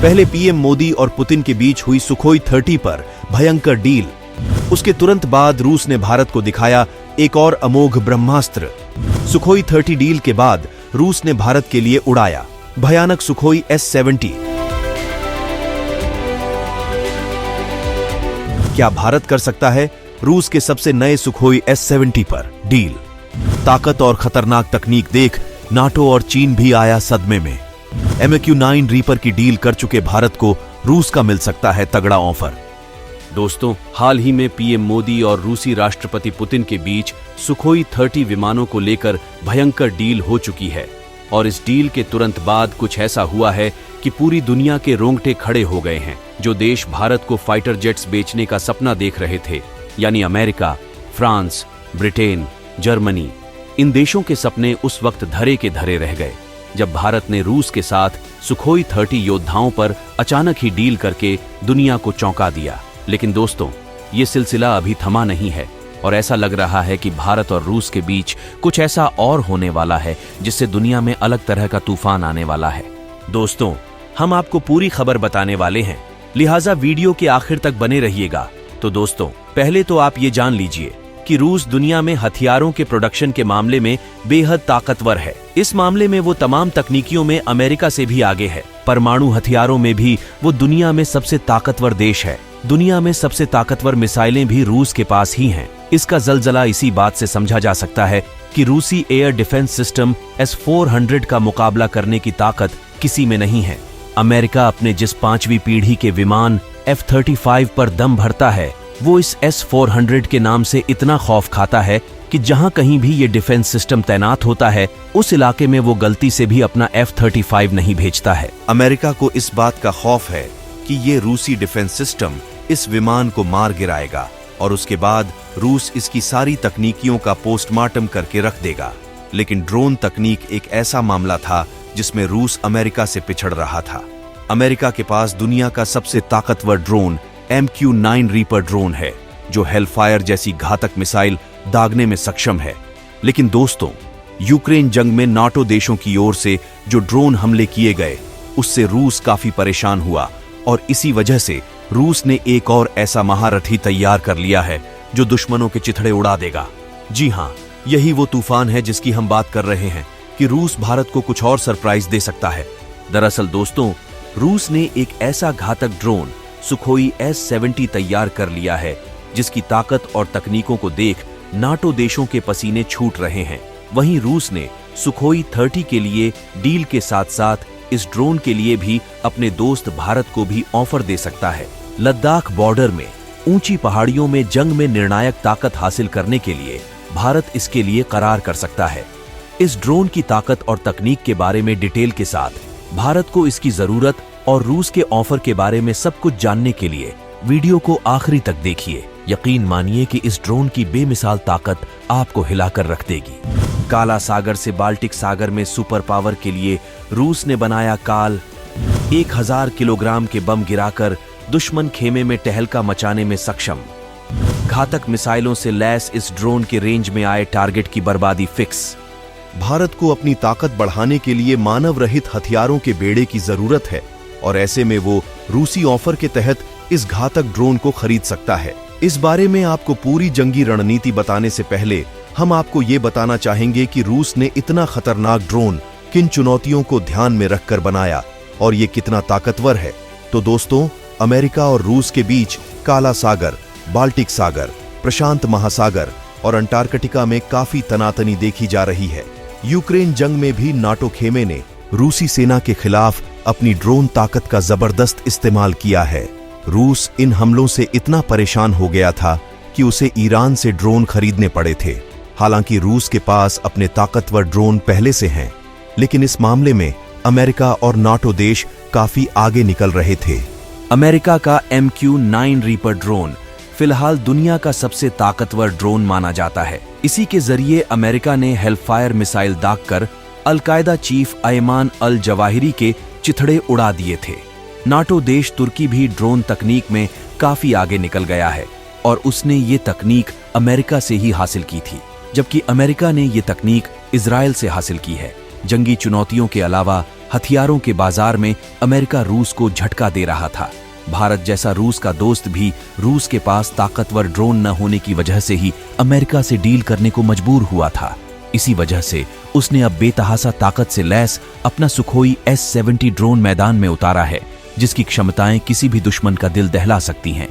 पहले पीएम मोदी और पुतिन के बीच हुई सुखोई 30 पर भयंकर डील। उसके तुरंत बाद रूस ने भारत को दिखाया एक और अमोघ ब्रह्मास्त्र। सुखोई 30 डील के बाद रूस ने भारत के लिए उड़ाया भयानक सुखोई S-70। क्या भारत कर सकता है रूस के सबसे नए सुखोई S-70 पर डील? ताकत और खतरनाक तकनीक देख नाटो और चीन भी आया सदमे में। MQ-9 रीपर की डील कर चुके भारत को रूस का मिल सकता है तगड़ा ऑफर। दोस्तों, हाल ही में पीएम मोदी और रूसी राष्ट्रपति पुतिन के बीच सुखोई 30 विमानों को लेकर भयंकर डील हो चुकी है और इस डील के तुरंत बाद कुछ ऐसा हुआ है कि पूरी दुनिया के रोंगटे खड़े हो गए हैं। जो देश भारत को फाइटर जेट्स बेचने का सपना देख रहे थे, यानी अमेरिका, फ्रांस, ब्रिटेन, जर्मनी, इन देशों के सपने उस वक्त धरे के धरे रह गए जब भारत ने रूस के साथ सुखोई 30 योद्धाओं पर अचानक ही डील करके दुनिया को चौंका दिया। लेकिन दोस्तों, ये सिलसिला अभी थमा नहीं है और ऐसा लग रहा है कि भारत और रूस के बीच कुछ ऐसा और होने वाला है जिससे दुनिया में अलग तरह का तूफान आने वाला है। दोस्तों, हम आपको पूरी खबर बताने वाले हैं, लिहाजा वीडियो के आखिर तक बने रहिएगा। तो दोस्तों, पहले तो आप ये जान लीजिए कि रूस दुनिया में हथियारों के प्रोडक्शन के मामले में बेहद ताकतवर है। इस मामले में वो तमाम तकनीकियों में अमेरिका से भी आगे है। परमाणु हथियारों में भी वो दुनिया में सबसे ताकतवर देश है। दुनिया में सबसे ताकतवर मिसाइलें भी रूस के पास ही हैं। इसका जलजला इसी बात से समझा जा सकता है कि रूसी एयर डिफेंस सिस्टम S-400 का मुकाबला करने की ताकत किसी में नहीं है। अमेरिका अपने जिस 5वीं पीढ़ी के विमान F-35 पर दम भरता है, वो इस S-400 के नाम से इतना खौफ खाता है कि जहां कहीं भी ये डिफेंस सिस्टम तैनात होता है, उस इलाके में वो गलती से भी अपना F-35 नहीं भेजता है। अमेरिका को इस बात का खौफ है कि ये रूसी डिफेंस सिस्टम इस विमान को मार गिराएगा और उसके बाद रूस इसकी सारी तकनीकियों का पोस्टमार्टम करके रख देगा। लेकिन ड्रोन तकनीक एक ऐसा मामला था जिसमें रूस अमेरिका से पिछड़ रहा था। अमेरिका के पास दुनिया का सबसे ताकतवर ड्रोन MQ-9 रीपर ड्रोन है, जो हेलफायर जैसी घातक मिसाइल दागने में सक्षम है। लेकिन दोस्तों, यूक्रेन जंग में नाटो देशों की ओर से जो ड्रोन हमले किए गए, उससे रूस काफी परेशान हुआ और इसी वजह से रूस ने एक और ऐसा महारथी तैयार कर लिया है जो दुश्मनों के चिथड़े उड़ा देगा। जी हां, यही वो तूफान है जिसकी हम बात कर रहे हैं कि रूस भारत को कुछ और सरप्राइज दे सकता है। दरअसल दोस्तों, रूस ने एक ऐसा घातक ड्रोन सुखोई S-70 तैयार कर लिया है जिसकी ताकत और तकनीकों को देख नाटो देशों के पसीने छूट रहे हैं। वहीं रूस ने सुखोई 30 के लिए डील के साथ साथ इस ड्रोन के लिए भी अपने दोस्त भारत को भी ऑफर दे सकता है। लद्दाख बॉर्डर में ऊंची पहाड़ियों में जंग में निर्णायक ताकत हासिल करने के लिए भारत इसके लिए करार कर सकता है। इस ड्रोन की ताकत और तकनीक के बारे में डिटेल के साथ भारत को इसकी जरूरत और रूस के ऑफर के बारे में सब कुछ जानने के लिए वीडियो को आखिरी तक देखिए। यकीन मानिए कि इस ड्रोन की बेमिसाल ताकत आपको हिलाकर रख देगी। काला सागर से बाल्टिक सागर में सुपर पावर के लिए रूस ने बनाया काल। 1000 किलोग्राम के बम गिराकर दुश्मन खेमे में टहलका मचाने में सक्षम। घातक मिसाइलों से लैस इस ड्रोन के रेंज में आए टारगेट की बर्बादी फिक्स। भारत को अपनी ताकत बढ़ाने के लिए मानव रहित हथियारों के बेड़े की जरूरत है और ऐसे में वो रूसी ऑफर के तहत इस घातक ड्रोन को खरीद सकता है। इस बारे में आपको पूरी जंगी रणनीति बताने से पहले हम आपको ये बताना चाहेंगे कि रूस ने इतना खतरनाक ड्रोन किन चुनौतियों को ध्यान में रखकर बनाया और ये कितना ताकतवर है। तो दोस्तों, अमेरिका और रूस के बीच काला सागर, बाल्टिक सागर, प्रशांत महासागर और अंटार्कटिका में काफी तनातनी देखी जा रही है। यूक्रेन जंग में भी नाटो खेमे ने रूसी सेना के खिलाफ अपनी ड्रोन ताकत का जबरदस्त इस्तेमाल किया है। रूस इन हमलों से इतना परेशान हो गया था कि उसे ईरान से ड्रोन खरीदने पड़े थे। हालांकि रूस के पास अपने ताकतवर ड्रोन पहले से हैं, लेकिन इस मामले में अमेरिका और नाटो देश काफी आगे निकल रहे थे। अमेरिका का MQ-9 रीपर ड्रोन फिलहाल दुनिया का सबसे ताकतवर ड्रोन माना जाता है। इसी के जरिए अमेरिका ने हेलफायर मिसाइल दागकर Al Qaeda chief Ayman Al Zawahiri के चिथड़े उड़ा दिए थे। नाटो देश तुर्की भी ड्रोन तकनीक में काफी आगे निकल गया है और उसने ये तकनीक अमेरिका से ही हासिल की थी, जबकि अमेरिका ने ये तकनीक इजराइल से हासिल की है। जंगी चुनौतियों के अलावा हथियारों के बाजार में अमेरिका रूस को झटका दे रहा था। भारत जैसा रूस का दोस्त भी रूस के पास ताकतवर ड्रोन न होने की वजह से ही अमेरिका से डील करने को मजबूर हुआ था। इसी वजह से उसने अब बेतहासा ताकत से लैस अपना सुखोई S-70 ड्रोन मैदान में उतारा है, जिसकी क्षमताएं किसी भी दुश्मन का दिल दहला सकती हैं।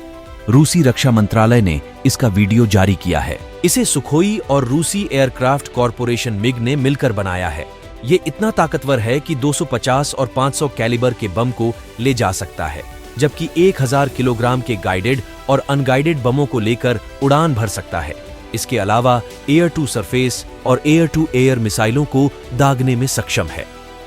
रूसी रक्षा मंत्रालय ने इसका वीडियो जारी किया है। इसे सुखोई और रूसी एयरक्राफ्ट कॉरपोरेशन मिग ने मिलकर बनाया है। ये इतना ताकतवर है कि 250 और 500 कैलिबर के बम को ले जा सकता है, जबकि 1000 किलोग्राम के गाइडेड और अनगाइडेड बमों को लेकर उड़ान भर सकता है। इसके अलावा एयर टू सरफेस और एयर टू एयर मिसाइलों को दागने में सक्षम है।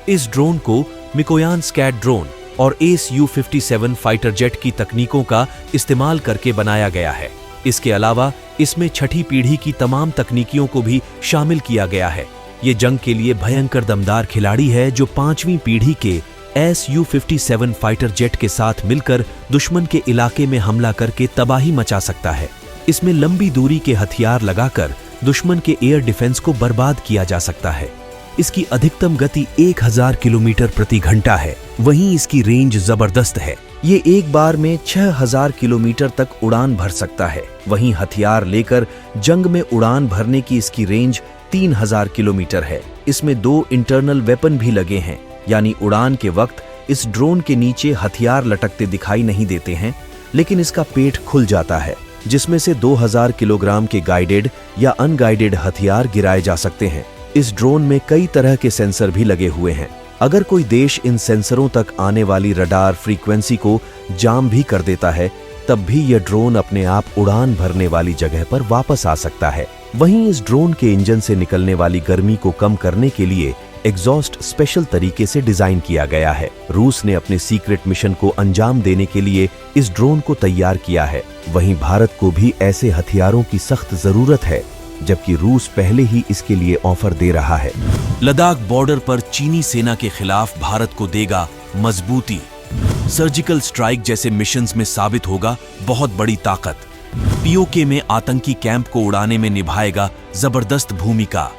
इस ड्रोन को मिकोयान स्कैट ड्रोन और AS-U-57 फाइटर जेट की तकनीकों का इस्तेमाल करके बनाया गया है। इसके अलावा इसमें छठी पीढ़ी की तमाम तकनीकियों को भी शामिल किया गया है। ये जंग के लिए भयंकर दमदार खिलाड़ी है, जो 5वीं पीढ़ी के AS-U-57 फाइटर जेट के साथ मिलकर दुश्मन के इलाके में हमला करके तबाही मचा सकता है। इसमें लंबी दूरी के हथियार लगाकर दुश्मन के एयर डिफेंस को बर्बाद किया जा सकता है। इसकी अधिकतम गति 1000 किलोमीटर प्रति घंटा है। वहीं इसकी रेंज जबरदस्त है। ये एक बार में 6000 किलोमीटर तक उड़ान भर सकता है। वहीं हथियार लेकर जंग में उड़ान भरने की इसकी रेंज 3000 किलोमीटर है। इसमें 2 इंटरनल वेपन भी लगे हैं, यानी उड़ान के वक्त इस ड्रोन के नीचे हथियार लटकते दिखाई नहीं देते हैं, लेकिन इसका पेट खुल जाता है, जिसमें से 2000 किलोग्राम के गाइडेड या अनगाइडेड हथियार गिराए जा सकते हैं। इस ड्रोन में कई तरह के सेंसर भी लगे हुए हैं। अगर कोई देश इन सेंसरों तक आने वाली रडार फ्रीक्वेंसी को जाम भी कर देता है, तब भी यह ड्रोन अपने आप उड़ान भरने वाली जगह पर वापस आ सकता है। वहीं इस ड्रोन के इंजन से निकलने वाली गर्मी को कम करने के लिए एग्जॉस्ट स्पेशल तरीके से डिजाइन किया गया है। रूस ने अपने सीक्रेट मिशन को अंजाम देने के लिए इस ड्रोन को तैयार किया है। वहीं भारत को भी ऐसे हथियारों की सख्त जरूरत है, जबकि रूस पहले ही इसके लिए ऑफर दे रहा है। लद्दाख बॉर्डर पर चीनी सेना के खिलाफ भारत को देगा मजबूती। सर्जिकल स्ट्राइक जैसे मिशंस में साबित होगा बहुत बड़ी ताकत। पीओके में आतंकी कैंप को उड़ाने में निभाएगा जबरदस्त भूमिका।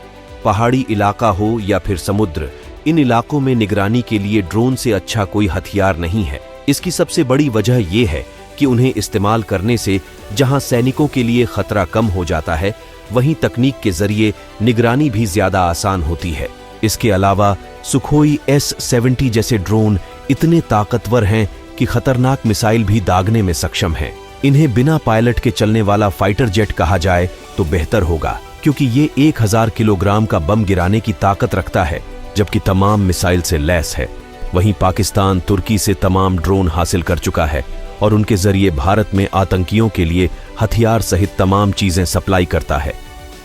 पहाड़ी इलाका हो या फिर समुद्र, इन इलाकों में निगरानी के लिए ड्रोन से अच्छा कोई हथियार नहीं है। इसकी सबसे बड़ी वजह यह है कि उन्हें इस्तेमाल करने से जहां सैनिकों के लिए खतरा कम हो जाता है, वहीं तकनीक के जरिए निगरानी भी ज्यादा आसान होती है। इसके अलावा सुखोई S-70 जैसे ड्रोन इतने ताकतवर हैं कि खतरनाक मिसाइल भी दागने में सक्षम हैं। इन्हें बिना पायलट के चलने वाला फाइटर जेट कहा जाए तो बेहतर होगा, क्योंकि ये 1000 किलोग्राम का बम गिराने की ताकत रखता है, जबकि तमाम मिसाइल से लैस है। वहीं पाकिस्तान तुर्की से तमाम ड्रोन हासिल कर चुका है और उनके जरिए भारत में आतंकियों के लिए हथियार सहित तमाम चीजें सप्लाई करता है।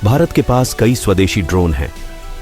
भारत के पास कई स्वदेशी ड्रोन हैं,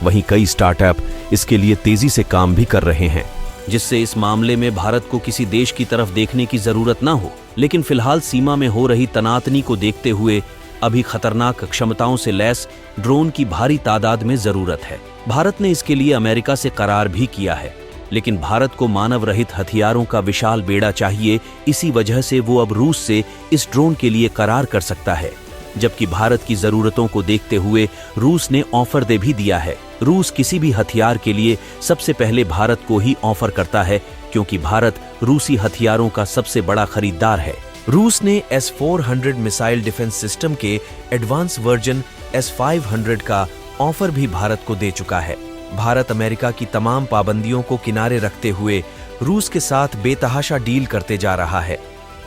वहीं कई स्टार्टअप इसके लिए तेजी से काम भी कर रहे हैं, जिससे इस मामले में भारत को किसी देश की तरफ देखने की जरूरत ना हो। लेकिन फिलहाल सीमा में हो रही तनातनी को देखते हुए अभी खतरनाक क्षमताओं से लैस ड्रोन की भारी तादाद में जरूरत है। भारत ने इसके लिए अमेरिका से करार भी किया है, लेकिन भारत को मानव रहित हथियारों का विशाल बेड़ा चाहिए। इसी वजह से वो अब रूस से इस ड्रोन के लिए करार कर सकता है, जबकि भारत की जरूरतों को देखते हुए रूस ने ऑफर दे भी दिया है। रूस किसी भी हथियार के लिए सबसे पहले भारत को ही ऑफर करता है, क्योंकि भारत रूसी हथियारों का सबसे बड़ा खरीदार है। रूस ने S-400 मिसाइल डिफेंस सिस्टम के एडवांस वर्जन S-500 का ऑफर भी भारत को दे चुका है। भारत अमेरिका की तमाम पाबंदियों को किनारे रखते हुए रूस के साथ बेतहाशा डील करते जा रहा है।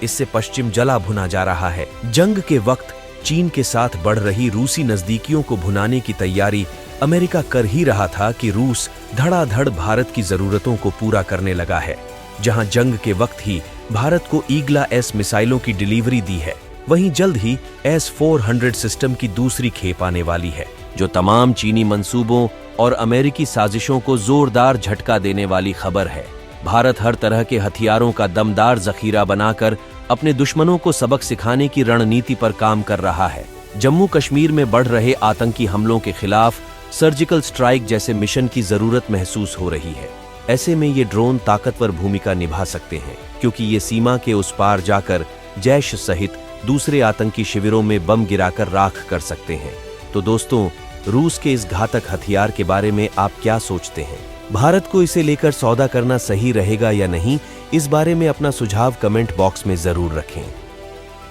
इससे पश्चिम जला भुना जा रहा है। जंग के वक्त चीन के साथ बढ़ रही रूसी नजदीकियों को भुनाने की तैयारी अमेरिका कर ही रहा था कि रूस धड़ाधड़ भारत की जरूरतों को पूरा करने लगा है। जहां जंग के वक्त ही भारत को ईगला S मिसाइलों की डिलीवरी दी है, वहीं जल्द ही S-400 सिस्टम की दूसरी खेप आने वाली है, जो तमाम चीनी मंसूबों और अमेरिकी साजिशों को जोरदार झटका देने वाली खबर है। भारत हर तरह के हथियारों का दमदार जखीरा बनाकर अपने दुश्मनों को सबक सिखाने की रणनीति पर काम कर रहा है। जम्मू कश्मीर में बढ़ रहे आतंकी हमलों के खिलाफ सर्जिकल स्ट्राइक जैसे मिशन की जरूरत महसूस हो रही है। ऐसे में ये ड्रोन ताकतवर भूमिका निभा सकते हैं, क्योंकि ये सीमा के उस पार जाकर जैश सहित दूसरे आतंकी शिविरों में बम गिराकर राख कर सकते हैं। तो दोस्तों, रूस के इस घातक हथियार के बारे में आप क्या सोचते हैं? भारत को इसे लेकर सौदा करना सही रहेगा या नहीं, इस बारे में अपना सुझाव कमेंट बॉक्स में जरूर रखें।